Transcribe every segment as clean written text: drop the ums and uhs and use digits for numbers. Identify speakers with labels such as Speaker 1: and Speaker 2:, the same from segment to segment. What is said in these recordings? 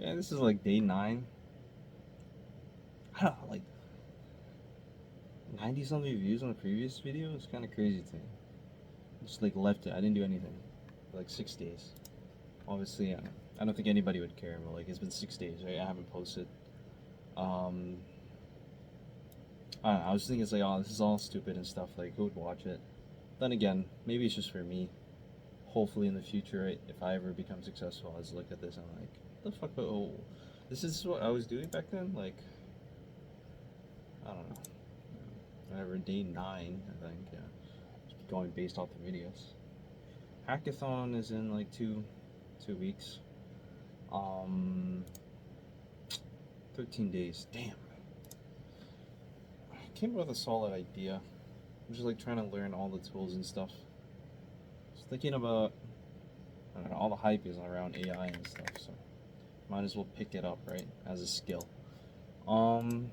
Speaker 1: Yeah, this is like day 9. I don't know, like 90 something views on the previous video. It's kind of crazy to me. Just like left it. I didn't do anything for like 6 days. Obviously, I don't think anybody would care, but like it's been 6 days, right? I haven't posted. Um, I don't know, I was thinking it's like, oh, this is all stupid and stuff. Like, who would watch it? Then again, maybe it's just for me. Hopefully, in the future, right, if I ever become successful, I just look at this and I'm like, the fuck? Oh, this is what I was doing back then. Like, I don't know. Whatever, day 9, I think. Yeah, just going based off the videos. Hackathon is in like two weeks. Um, 13 days. Damn. I came up with a solid idea. I'm just like trying to learn all the tools and stuff. Just thinking about, I don't know, all the hype is around AI and stuff, so might as well pick it up, right, as a skill. Um,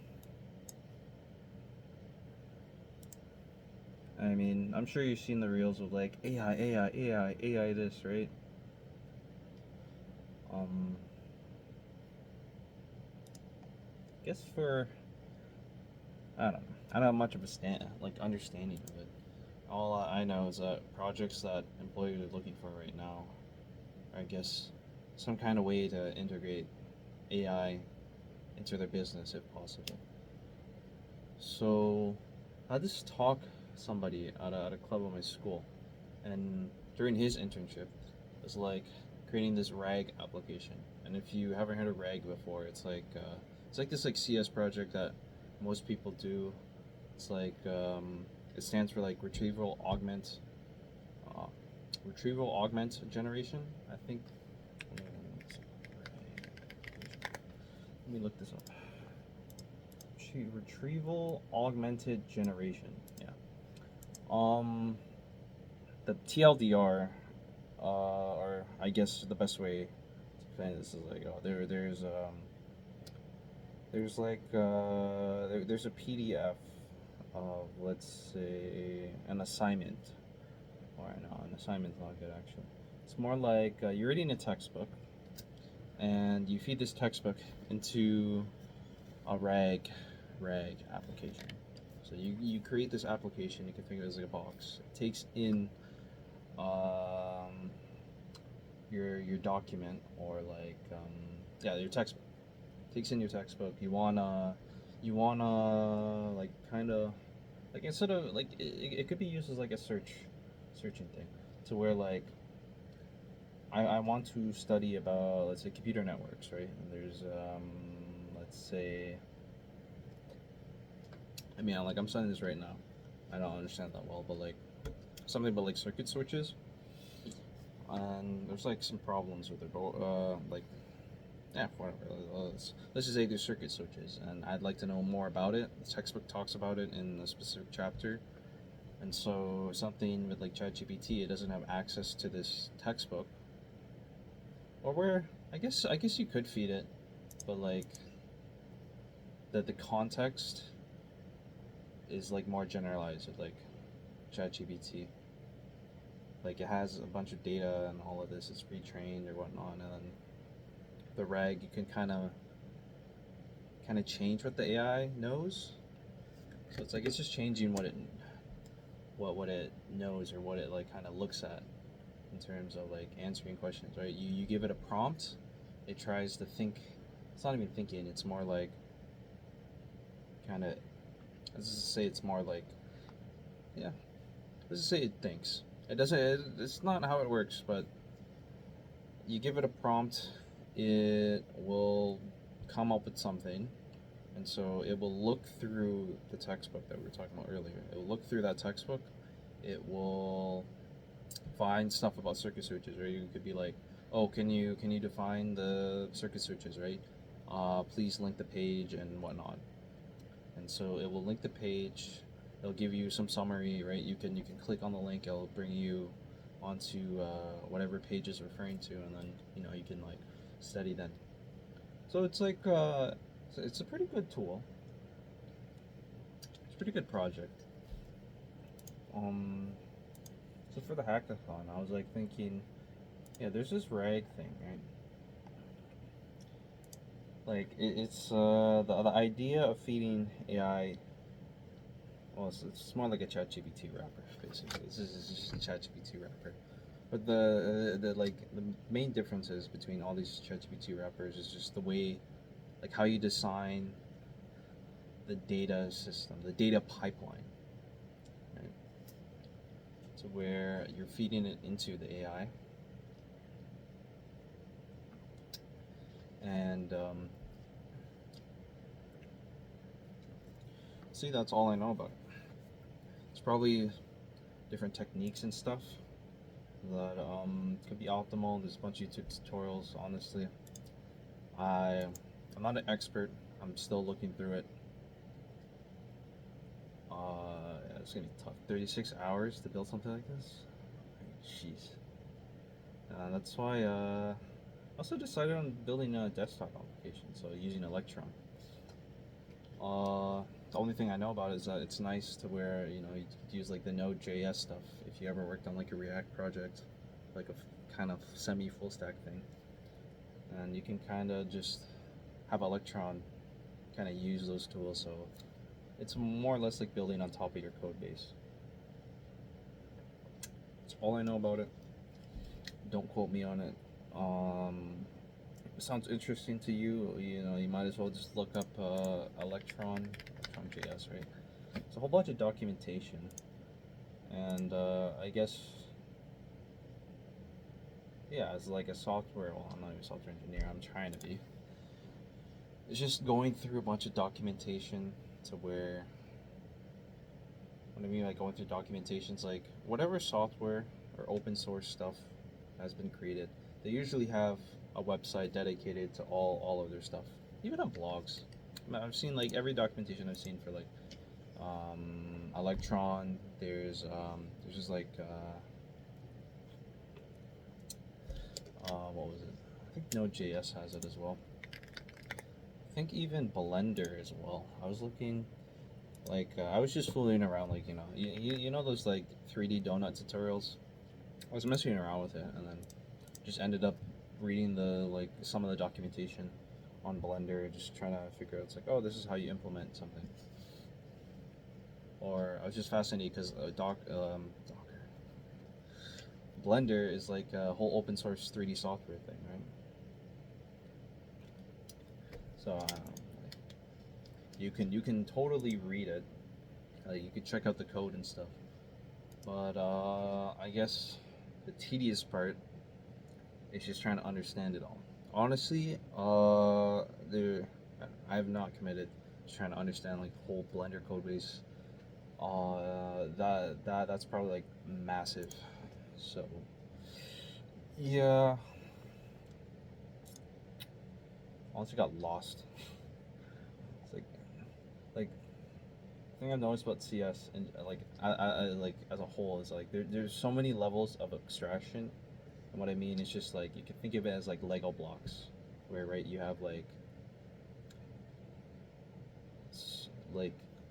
Speaker 1: I mean, I'm sure you've seen the reels of like AI, AI, AI, AI this, right? Um, guess for, I don't know. I don't have much of a understanding of it. All I know is that projects that employers are looking for right now, I guess, some kind of way to integrate AI into their business if possible. So I had this talk somebody at a club at my school, and during his internship, it was like creating this RAG application. And if you haven't heard of RAG before, it's like this like CS project that most people do. It's like it stands for like uh, retrieval augment generation. I think. Let me look this up. Retrieval augmented generation. Yeah. Um, the TLDR, or I guess the best way to explain this is like, oh, there's like there's a PDF of, let's say, an assignment, or no, an assignment's not good actually. It's more like you're reading a textbook, and you feed this textbook into a RAG application. So you create this application. You can think of it as like a box. It takes in um, your document, or like yeah, your textbook. It takes in your textbook. You wanna like kind of like, instead of like it could be used as like a searching thing, to where like I want to study about, let's say, computer networks, right? And there's let's say, I mean, like, I'm studying this right now. I don't understand that well, but like something about like circuit switches, and there's like some problems with it. But like, yeah, whatever. Let's just say there's circuit switches, and I'd like to know more about it. The textbook talks about it in a specific chapter, and so something with like ChatGPT, it doesn't have access to this textbook, or where I guess you could feed it, but like the context is like more generalized with like ChatGPT. Like, it has a bunch of data and all of this is pre-trained or whatnot, and then the RAG, you can kind of change what the AI knows. So it's like it's just changing what it knows, or what it like kind of looks at in terms of like answering questions, right? You give it a prompt, it tries to think. It's not even thinking. It's more like kind of. Let's just say it's more like, yeah. Let's just say it thinks. It doesn't. It's not how it works, but you give it a prompt, it will come up with something, and so it will look through the textbook that we were talking about earlier. It will look through that textbook. It will find stuff about circuit switches, or you could be like, oh, can you define the circuit switches, right? Please link the page and whatnot. And so it will link the page. It'll give you some summary, right? You can click on the link. It'll bring you onto whatever page is referring to, and then you can like study then. So it's like it's a pretty good tool. It's a pretty good project. Um, so for the hackathon, I was like thinking, yeah, there's this RAG thing, right? Like it's the idea of feeding AI. Well, it's more like a ChatGPT wrapper, basically. This is just a ChatGPT wrapper. But the like the main differences between all these ChatGPT wrappers is just the way, like how you design the data system, the data pipeline, right? To where you're feeding it into the AI, and see, that's all I know about it. It's probably different techniques and stuff that could be optimal. There's a bunch of YouTube tutorials. Honestly, I I'm not an expert. I'm still looking through it. It's gonna be tough. 36 hours to build something like this. Jeez. That's why I also decided on building a desktop application, so using Electron. The only thing I know about it is that it's nice to where you could use like the Node.js stuff if you ever worked on like a React project, like a kind of semi full stack thing, and you can kind of just have Electron kind of use those tools. So it's more or less like building on top of your code base. That's all I know about it. Don't quote me on it. If it sounds interesting to you, you might as well just look up Electron JS, right? It's a whole bunch of documentation, and I guess, yeah, as like a software. Well, I'm not even a software engineer. I'm trying to be. It's just going through a bunch of documentation to where. What I mean by going through documentations, like whatever software or open source stuff has been created, they usually have a website dedicated to all of their stuff, even on blogs. I've seen like every documentation I've seen for like Electron. There's just like what was it? I think Node.js has it as well. I think even Blender as well. I was looking, like I was just fooling around, like you know those like 3D donut tutorials. I was messing around with it, and then just ended up reading the like some of the documentation on Blender, just trying to figure out. It's like, oh, this is how you implement something. Or I was just fascinated because Docker Blender is like a whole open source 3D software thing, right? So you can totally read it. You could check out the code and stuff. But I guess the tedious part is just trying to understand it all. Honestly, I have not committed to trying to understand like whole Blender code base. That's probably like massive. So yeah, honestly got lost. It's like the thing I've noticed about CS and like I like as a whole is like there's so many levels of abstraction. And what I mean is just like you can think of it as like Lego blocks, where right you have like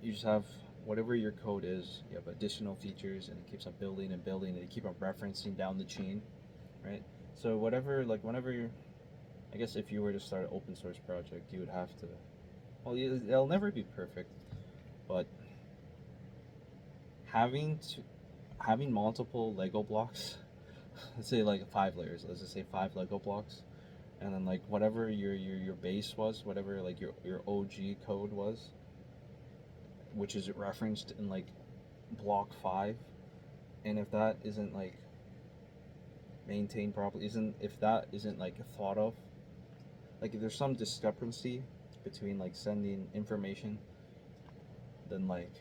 Speaker 1: you just have whatever your code is, you have additional features, and it keeps on building and building, and you keep on referencing down the chain, right? So whatever, like whenever you're, I guess if you were to start an open source project, you would have to. Well, it'll never be perfect, but having to having multiple Lego blocks, let's say like 5 layers. Let's just say 5 Lego blocks, and then like whatever your base was, whatever like your OG code was, which is referenced in like block 5, and if that isn't like maintained properly, isn't if that isn't like thought of, like if there's some discrepancy between like sending information, then like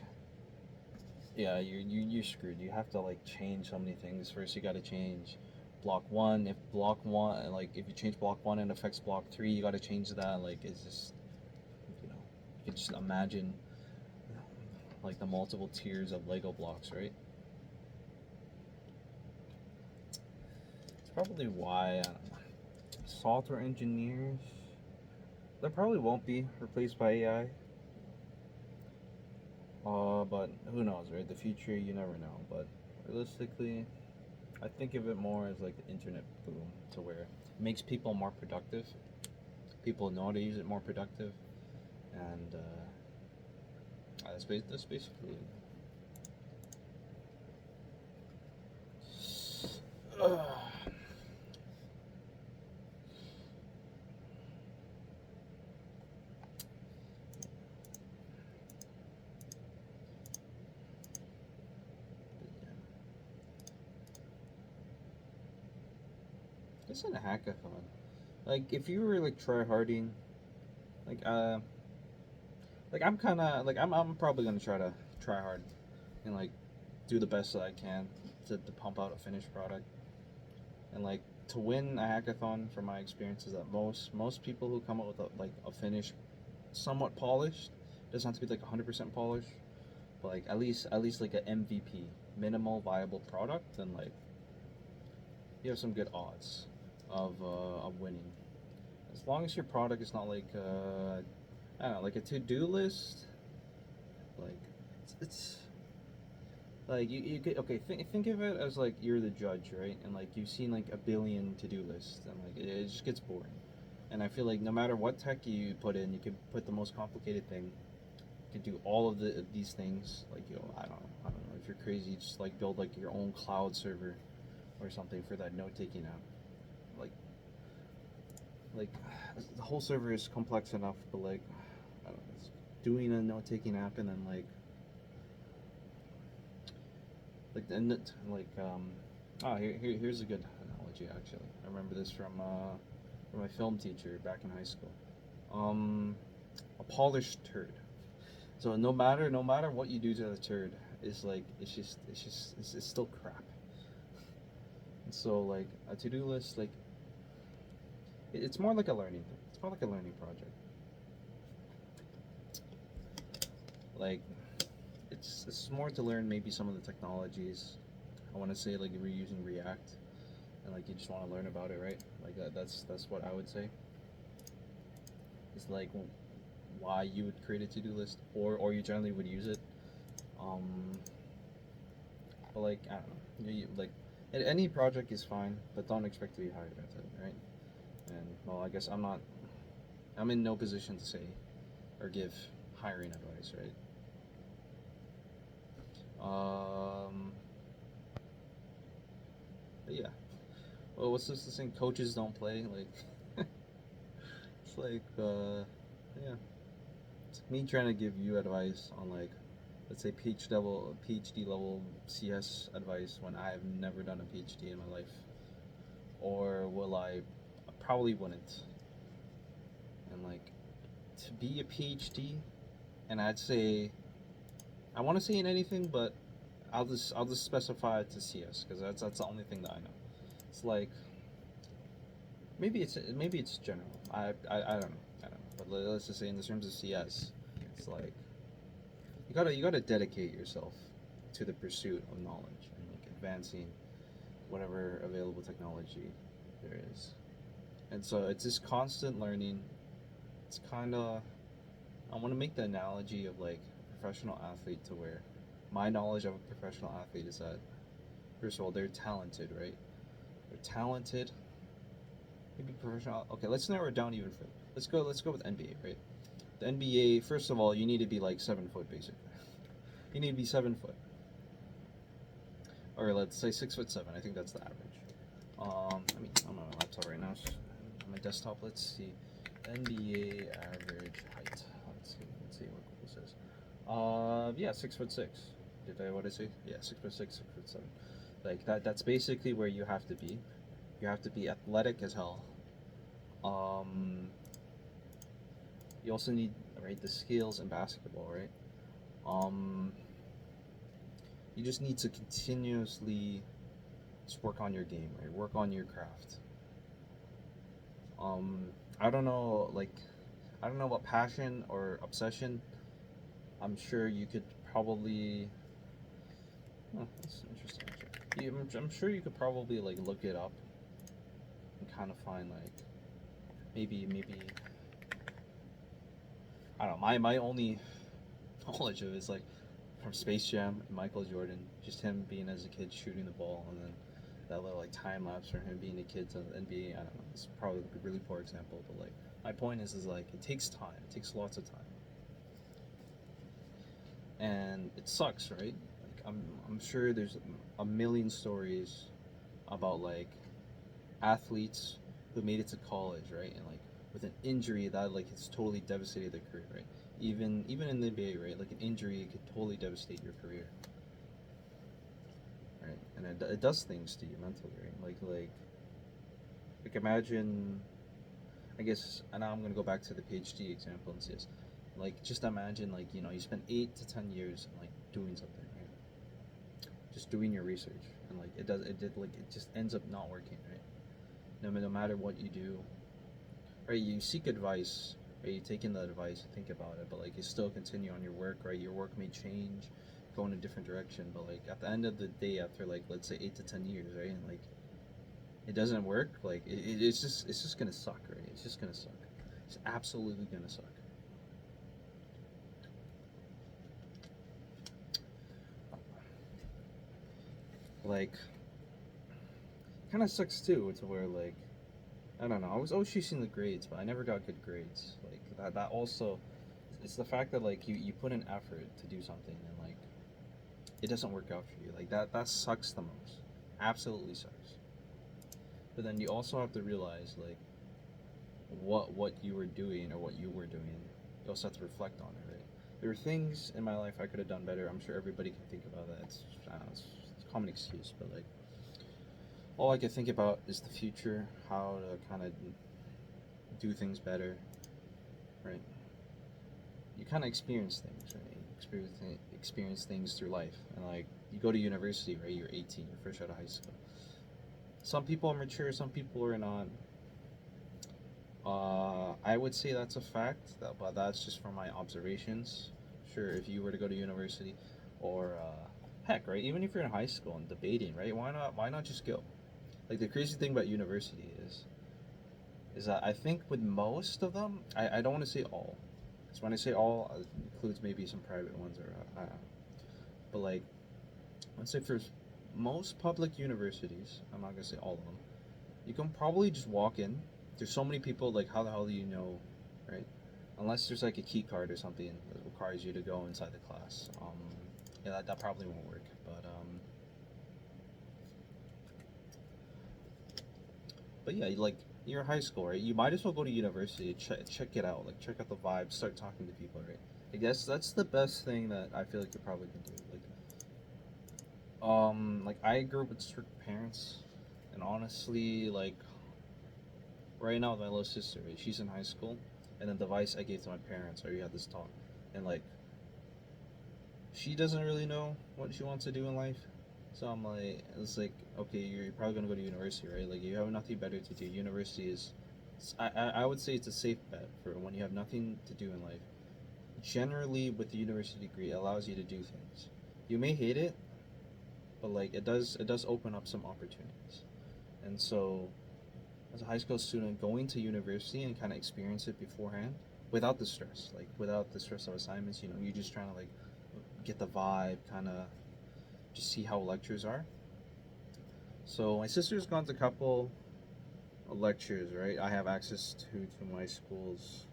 Speaker 1: yeah, you're screwed. You have to like change so many things. First, you got to change block one. If block one, like if you change block one and it affects block three, you got to change that. Like it's just, you can just imagine like the multiple tiers of Lego blocks, right? It's probably why software engineers, they probably won't be replaced by AI. But who knows, right? The future, you never know. But realistically, I think of it more as like the internet boom, to where it makes people more productive. people know how to use it more productive, and that's basically it. It's in a hackathon. Like if you were like try harding, like I'm kind of like I'm probably gonna try hard and like do the best that I can to pump out a finished product. And like to win a hackathon, from my experience, is that most people who come up with a finished, somewhat polished, doesn't have to be like 100% polished, but like at least like an MVP, minimal viable product, then like you have some good odds of winning. As long as your product is not like I don't know, like a to-do list, like it's like you could, okay, think of it as like you're the judge, right? And like you've seen like a billion to-do lists, and like it just gets boring. And I feel like no matter what tech you put in, you can put the most complicated thing. You can do all of these things. Like I don't know if you're crazy, just like build like your own cloud server or something for that note-taking app. Like like the whole server is complex enough, but like I don't know, doing a note-taking app and then here's a good analogy actually. I remember this from my film teacher back in high school. A polished turd. So no matter what you do to the turd, it's like it's still crap. And so like a to do list, like it's more like a learning thing. It's more like a learning project. Like it's more to learn maybe some of the technologies. I want to say like if you're using React and like you just want to learn about it, right? Like that's what I would say. It's like why you would create a to-do list, or you generally would use it. Um, but like I don't know, like any project is fine, but don't expect to be hired at it, right? And well, I guess I'm in no position to say or give hiring advice, right? Um, but yeah. Well, what's this thing? Coaches don't play. Like it's like yeah. It's like me trying to give you advice on like, let's say PhD level CS advice when I have never done a PhD in my life, or will I probably wouldn't. And like to be a PhD, and I'd say I want to say in anything, but I'll just specify it to CS because that's the only thing that I know. It's like maybe it's general. I don't know. I don't know. But let's just say in the terms of CS, it's like you gotta dedicate yourself to the pursuit of knowledge and like advancing whatever available technology there is. And so it's this constant learning. It's kind of I want to make the analogy of like a professional athlete to where my knowledge of a professional athlete is that first of all they're talented, right? They're talented. Maybe professional. Okay, let's narrow it down even further. Let's go with NBA, right? The NBA, first of all, you need to be like 7 foot basically. You need to be 7 foot, or let's say 6'7". I think that's the average. I'm on my laptop right now. On my desktop, let's see. NBA average height. Let's see what Google says. Yeah, 6'6". What did I say? Yeah, 6'6", 6'7". Like that. That's basically where you have to be. You have to be athletic as hell. Um, you also need right the skills in basketball, right? Um, you just need to continuously just work on your game, right? Work on your craft. Um, I don't know, like, I don't know what passion or obsession. I'm sure you could probably. Oh, that's interesting. Actually. I'm sure you could probably like look it up and kind of find like maybe I don't know. My only knowledge of it is like from Space Jam and Michael Jordan, just him being as a kid shooting the ball, and then that little like time lapse from him being a kid to the NBA. I don't know. It's probably like a really poor example, but like my point is like it takes time. It takes lots of time, and it sucks, right? Like I'm sure there's a million stories about like athletes who made it to college, right, and like with an injury that like it's totally devastated their career, right? Even in the NBA, right, like an injury could totally devastate your career, right? And it does things to you mentally, right? Like imagine, I guess, and now I'm gonna go back to the PhD example and say this. Like just imagine like you spend 8 to 10 years like doing something, right? Just doing your research, and like it just ends up not working, right? No matter what you do, right? You seek advice, right? You take in that advice, you think about it, but like you still continue on your work, right? Your work may change, go in a different direction, but like at the end of the day, after like let's say 8 to 10 years, right, and like it doesn't work, like it's just gonna suck, right? It's just gonna suck. It's absolutely gonna suck. Like, kind of sucks too, to where like I don't know. I was always chasing the grades, but I never got good grades. Like that also, it's the fact that like you put an effort to do something and like it doesn't work out for you. Like that sucks the most. Absolutely sucks. But then you also have to realize like what you were doing or what you were doing. You also have to reflect on it, right? There were things in my life I could have done better. I'm sure everybody can think about that. I don't know, it's a common excuse, but like all I can think about is the future, how to kind of do things better, right? You kind of experience things, right? Experience things through life, and like you go to university, right? You're 18, you're fresh out of high school. Some people are mature, some people are not. I would say that's a fact, but that's just from my observations. Sure, if you were to go to university, or heck, right? Even if you're in high school and debating, right? Why not? Why not just go? Like the crazy thing about university is that I think with most of them, I don't want to say all, because when I say all, it includes maybe some private ones or I don't know. But like, let's say for most public universities, I'm not gonna say all of them, you can probably just walk in. There's so many people. Like, how the hell do you know, right? Unless there's like a key card or something that requires you to go inside the class. Yeah, that probably won't work. But yeah, like you're in high school, right? You might as well go to university, check it out, like check out the vibe, start talking to people, right? I guess that's the best thing that I feel like you probably can do. Like I grew up with strict parents, and honestly, like right now with my little sister, right, she's in high school, and the advice I gave to my parents, right, we had this talk, and like she doesn't really know what she wants to do in life. So I'm like, it's like, okay, you're probably gonna go to university, right? Like you have nothing better to do. University is, I would say it's a safe bet for when you have nothing to do in life. Generally, with the university degree, it allows you to do things. You may hate it, but like it does open up some opportunities. And so, as a high school student, going to university and kind of experience it beforehand, without the stress, like without the stress of assignments, you're just trying to like get the vibe, kind of just see how lectures are. So my sister's gone to a couple of lectures, right? I have access to my school's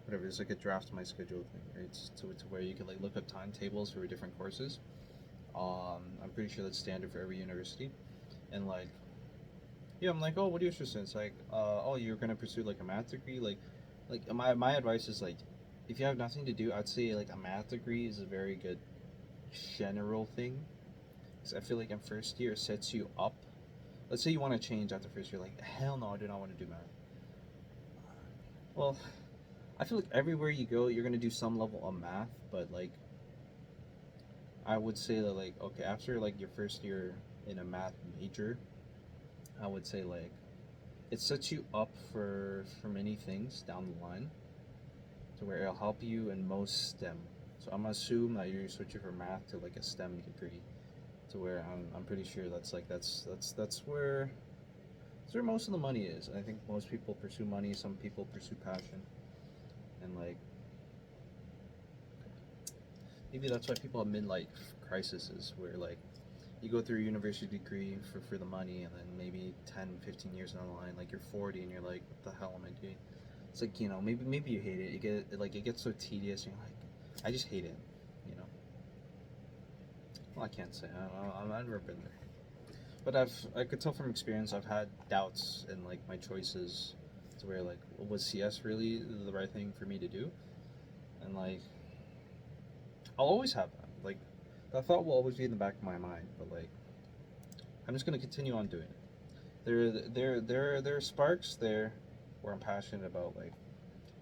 Speaker 1: whatever. It's like a draft my schedule thing, right? It's to where you can like look up timetables for different courses. I'm pretty sure that's standard for every university. And like, yeah, I'm like, oh, what are you interested in? It's like, oh, you're gonna pursue like a math degree, like my advice is like, if you have nothing to do, I'd say like a math degree is a very good general thing. Because I feel like in first year it sets you up. Let's say you want to change after first year, like hell no, I do not want to do math. Well, I feel like everywhere you go, you're gonna do some level of math, but like I would say that like okay, after like your first year in a math major, I would say like it sets you up for many things down the line, to where it'll help you in most STEM. So I'm gonna assume that you're switching from math to like a STEM degree, to where I'm pretty sure that's where most of the money is. I think most people pursue money, some people pursue passion, and like maybe that's why people have midlife crises, where like you go through a university degree for the money, and then maybe 10, 15 years down the line, like you're 40 and you're like, what the hell am I doing? It's like, maybe you hate it. You get like it gets so tedious. And you're like, I just hate it. You know. Well, I can't say. I've never been there. But I could tell from experience. I've had doubts in like my choices, to where like, was CS really the right thing for me to do? And like, I'll always have that. Like, that thought will always be in the back of my mind. But like, I'm just gonna continue on doing it. There are sparks there where I'm passionate about like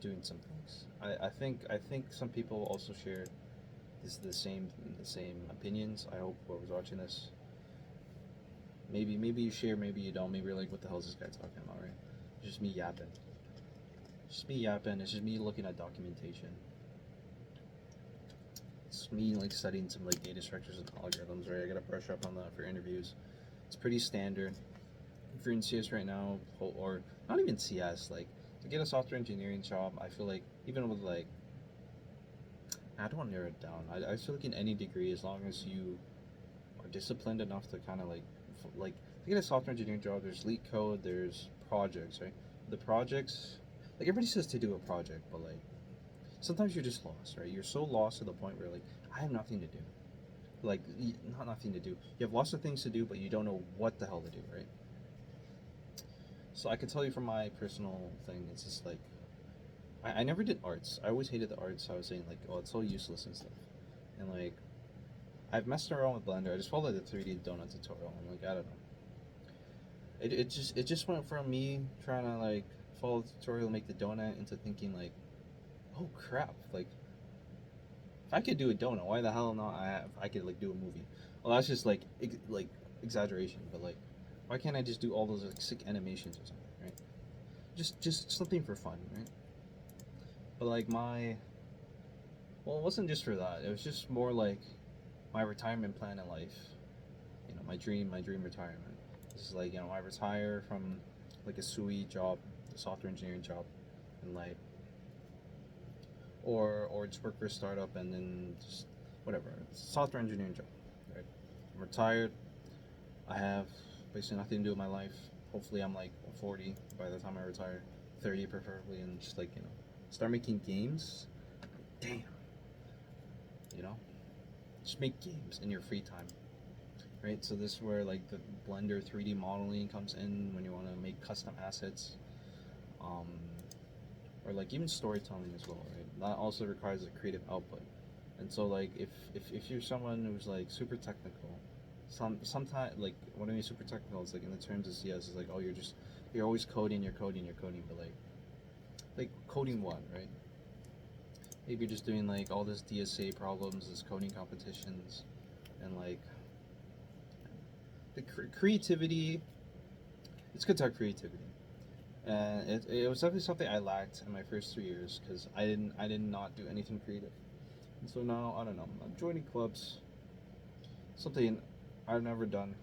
Speaker 1: doing some things. I think some people also share the same opinions. I hope whoever's watching this, maybe you share, maybe you don't. Maybe you're like, what the hell is this guy talking about, right? It's just me yapping. It's just me yapping. It's just me looking at documentation. It's me like studying some like data structures and algorithms, right? I gotta brush up on that for interviews. It's pretty standard. If you're in CS right now, or not even CS, like to get a software engineering job, I feel like even with like, I don't want to narrow it down. I feel like in any degree, as long as you are disciplined enough to kind of like to get a software engineering job, there's leak code, there's projects, right? The projects, like everybody says to do a project, but like sometimes you're just lost, right? You're so lost to the point where like I have nothing to do. Like not nothing to do. You have lots of things to do, but you don't know what the hell to do, right? So I can tell you from my personal thing, it's just like I never did arts. I always hated the arts. I was saying like, oh, it's so useless and stuff. And like I've messed around with Blender. I just followed the 3D donut tutorial. I'm like, I don't know. It just went from me trying to like follow the tutorial, make the donut, into thinking like, oh crap, like if I could do a donut, why the hell not? I could like do a movie. Well, that's just like like exaggeration, but like, why can't I just do all those like sick animations or something, right? Just something for fun, right? But like well, it wasn't just for that. It was just more like my retirement plan in life. My dream retirement. This is like, I retire from like a SUI job, a software engineering job, and like, or just work for a startup and then just whatever, software engineering job, right? I'm retired. I have basically nothing to do with my life. Hopefully, I'm like 40 by the time I retire, 30 preferably, and just like, start making games. Damn, you know, just make games in your free time, right? So this is where like the Blender 3D modeling comes in when you want to make custom assets, um, or like even storytelling as well, right? That also requires a creative output. And so like if you're someone who's like super technical, sometimes like what I mean super technical is like in the terms of CS is like, oh, you're always coding, but like coding what, right? Maybe you're just doing like all this DSA problems, this coding competitions, and like the creativity. It's good to have creativity, and it was definitely something I lacked in my first 3 years because I did not do anything creative. And so now I don't know. I'm joining clubs, something I've never done.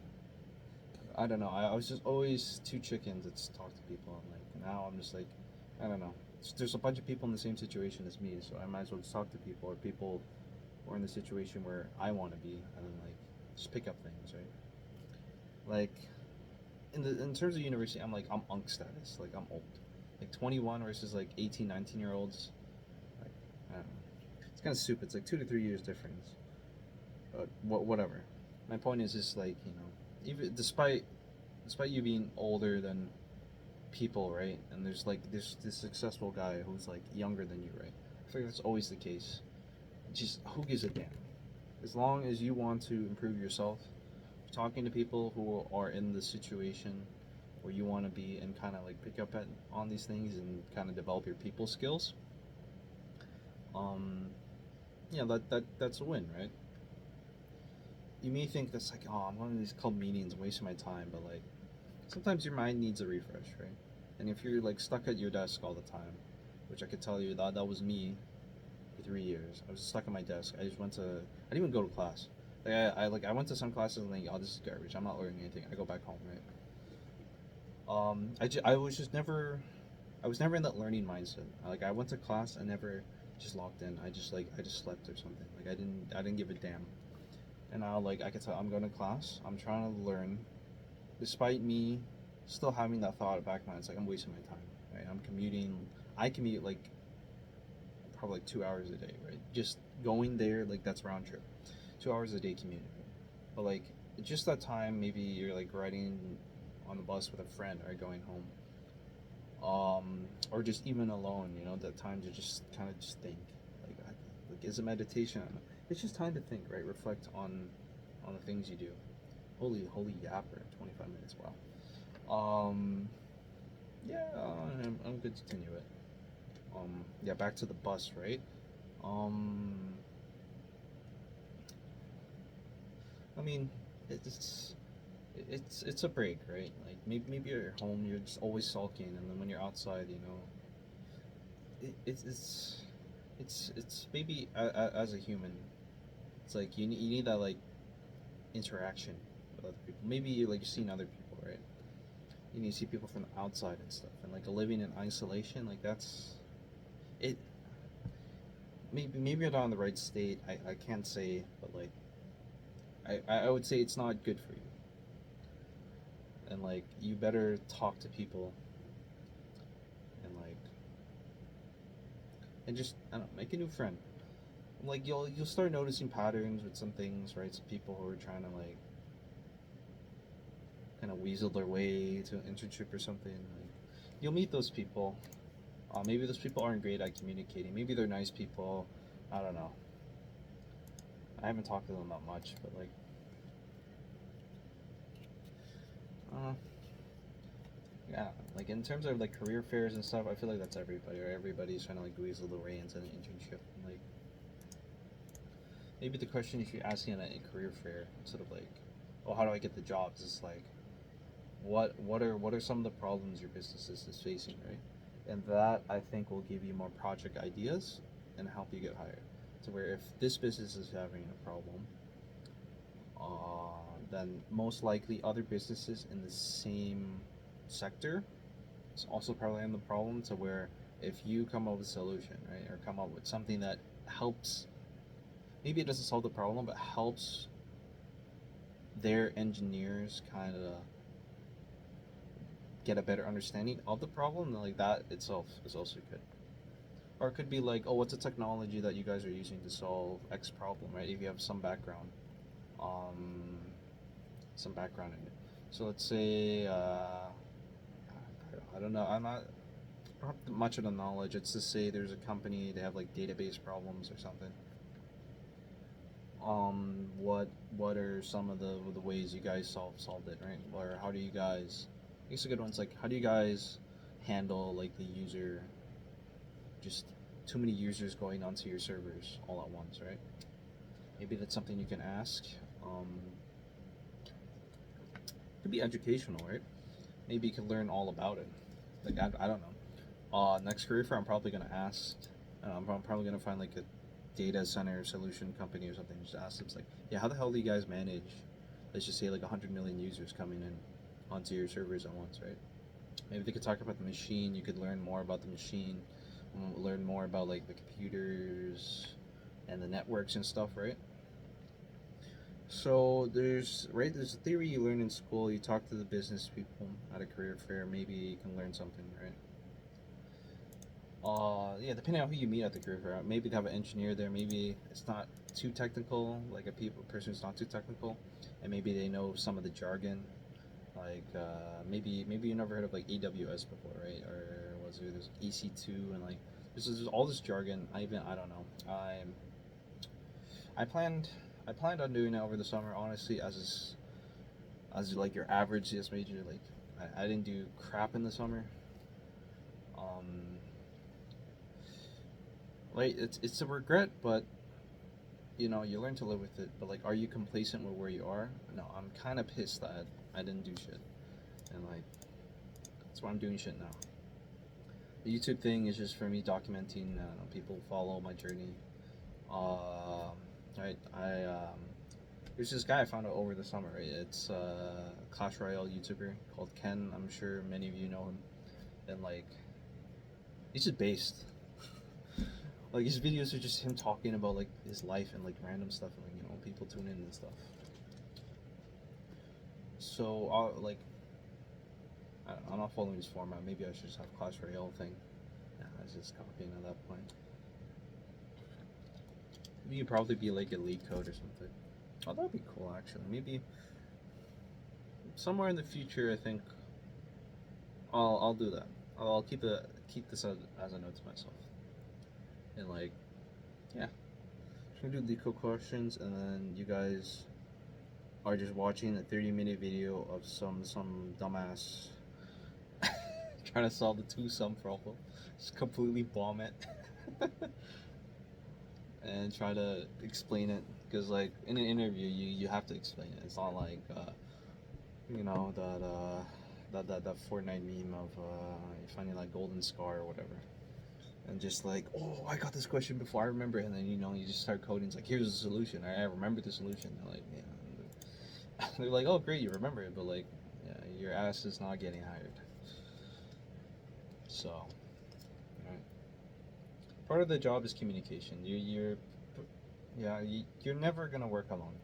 Speaker 1: I don't know. I was just always too chicken to just talk to people. And like now I'm just like, I don't know. There's a bunch of people in the same situation as me, so I might as well just talk to people, or people who are in the situation where I want to be, and then like just pick up things, right? Like in terms of university, I'm unk status. Like I'm old. Like 21 versus like 18, 19 year olds. Like I don't know. It's kind of stupid. It's like 2 to 3 years difference. But whatever. My point is just like, even despite you being older than people, right? And there's like this successful guy who's like younger than you, right? I feel like that's always the case. Just who gives a damn? As long as you want to improve yourself, talking to people who are in the situation where you want to be, and kind of like pick up on these things and kind of develop your people skills. Um, that's a win, right? You may think that's like, oh, I'm going to these club meetings, and wasting my time, but like sometimes your mind needs a refresh, right? And if you're like stuck at your desk all the time, which I could tell you that was me for 3 years. I was stuck at my desk. I didn't even go to class. I went to some classes and like, oh, this is garbage. I'm not learning anything. I go back home, right? I was just never, I was never in that learning mindset. Like I went to class, I never just locked in. I just slept or something. Like I didn't give a damn. And now like I could tell I'm going to class. I'm trying to learn, despite me still having that thought back when it's like I'm wasting my time. Right? I'm commuting I commute like probably like 2 hours a day, right? Just going there, like that's round trip, 2 hours a day commuting. But like just that time, maybe you're like riding on the bus with a friend or going home, or just even alone. You know, that time to just kind of just think, like, like is a meditation. It's just time to think, right? Reflect on the things you do. Holy yapper, 25 minutes. Wow. Yeah, I'm good to continue it. Yeah, back to the bus, right? Um, I mean, it's it's a break, right? Like maybe you're at home, you're just always sulking, and then when you're outside, you know, it's maybe as a human, it's like you need that like interaction with other people. Maybe you like you're seeing other people, right? You need to see people from the outside and stuff, and like living in isolation, like that's it. Maybe you're not in the right state. I can't say, but like I would say it's not good for you, and like you better talk to people and like and just I don't know, make a new friend. Like you'll start noticing patterns with some things, right? Some people who are trying to like kind of weasel their way to an internship or something. Like you'll meet those people. Maybe those people aren't great at communicating. Maybe they're nice people. I don't know. I haven't talked to them that much, but like, uh, yeah, like in terms of like career fairs and stuff, I feel like that's everybody, or everybody's trying to like weasel their way into an internship. Like maybe the question you should ask in a career fair, sort of like, oh, how do I get the jobs? Is like, what are some of the problems your business is facing, right? And that I think will give you more project ideas and help you get hired. To where if this business is having a problem, then most likely other businesses in the same sector is also probably in the problem. To where if you come up with a solution, right, or come up with something that helps, maybe it doesn't solve the problem, but helps their engineers kind of get a better understanding of the problem, then like that itself is also good. Or it could be like, oh, what's a technology that you guys are using to solve X problem, right? If you have um, some background in it. So let's say, I don't know, I'm not much of the knowledge. It's to say there's a company, they have like database problems or something. What are some of the ways you guys solved it, right? Or how do you guys? I guess a good one's like, how do you guys handle like the user, just too many users going onto your servers all at once, right? Maybe that's something you can ask. Um, could be educational, right? Maybe you can learn all about it. Like I don't know. Next career fair, I'm probably gonna ask. I'm probably gonna find like a data center solution company or something. Just ask them, it's like, yeah, how the hell do you guys manage? Let's just say like 100 million users coming in onto your servers at once, right? Maybe they could talk about the machine. You could learn more about the machine, learn more about like the computers and the networks and stuff, right? So there's a theory you learn in school. You talk to the business people at a career fair. Maybe you can learn something, right? Yeah, depending on who you meet at the career fair, maybe they have an engineer there. Maybe it's not too technical, like a person who's not too technical, and maybe they know some of the jargon. Like maybe you never heard of like AWS before, right? Or was there there's EC2 and like there's all this jargon. I don't know. I planned I planned on doing it over the summer. Honestly, as like your average CS major, like I didn't do crap in the summer. Um, like it's a regret, but you know you learn to live with it. But like, are you complacent with where you are? No, I'm kind of pissed that I didn't do shit, and like that's why I'm doing shit now. The YouTube thing is just for me documenting. People follow my journey. Um, I there's this guy I found out over the summer. Right? It's a Clash Royale YouTuber called Ken. I'm sure many of you know him. And like, he's just based. Like his videos are just him talking about like his life and like random stuff, and like people tune in and stuff. So like, I'm not following his format. Maybe I should just have Clash Royale thing. guys just copying at that point. Maybe you'd probably be like a lead code or something. Oh, that'd be cool actually. Maybe somewhere in the future, I think I'll do that. I'll keep this as a note to myself. And like, yeah, just gonna do lead code questions, and then you guys are just watching a 30-minute video of some dumbass trying to solve the two sum problem. Just completely bomb it. And try to explain it, because like in an interview you have to explain it. It's not like you know that Fortnite meme of finding like golden scar or whatever, and just like, oh, I got this question before, I remember it. And then you just start coding. It's like, here's the solution, I remember the solution. They're like, yeah. They're like, oh great, you remember it, but like, yeah, your ass is not getting hired. So part of the job is communication. You're never gonna work alone.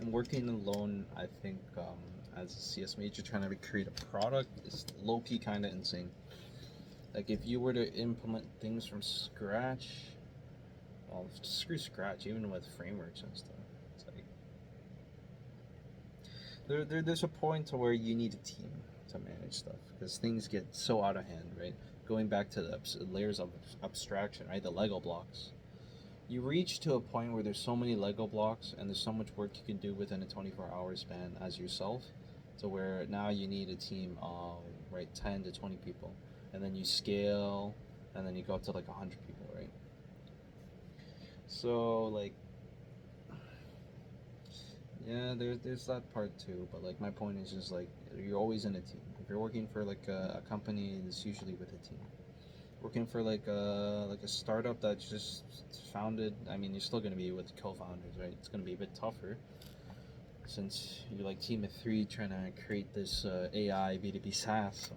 Speaker 1: And working alone, I think, as a CS major trying to create a product is low key kind of insane. Like if you were to implement things from scratch, well, screw scratch, even with frameworks and stuff. It's like there's a point to where you need a team to manage stuff, because things get so out of hand, right? Going back to the layers of abstraction, right? The Lego blocks. You reach to a point where there's so many Lego blocks and there's so much work you can do within a 24-hour span as yourself, to where now you need a team of, right, 10 to 20 people. And then you scale, and then you go up to like 100 people, right? So like, yeah, there's that part too, but like my point is just like, you're always in a team. If you're working for like a company, it's usually with a team. Working for like a startup that's just founded, I mean, you're still gonna be with co-founders, right? It's gonna be a bit tougher, since you're like team of 3 trying to create this AI B2B SaaS. So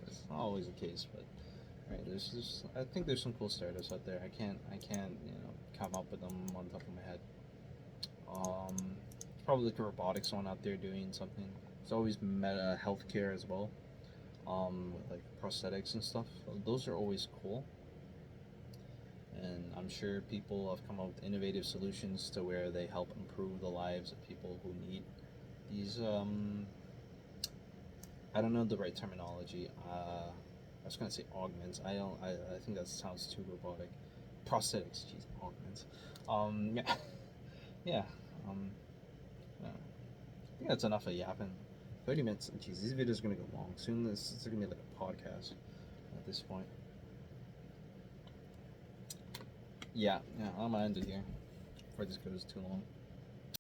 Speaker 1: it's not always the case, but right, there's I think there's some cool startups out there. I can't come up with them on top of my head. There's probably like a robotics one out there doing something. There's always meta healthcare as well, with like prosthetics and stuff. Those are always cool, and I'm sure people have come up with innovative solutions to where they help improve the lives of people who need these. I don't know the right terminology. I was gonna say augments. I don't. I think that sounds too robotic. Prosthetics. Jeez, augments. Yeah. Yeah. Yeah. I think that's enough of yapping. 30 minutes. Jeez, this video is gonna go long. Soon this is gonna be like a podcast at this point. Yeah, I'm gonna end it here before this goes too long.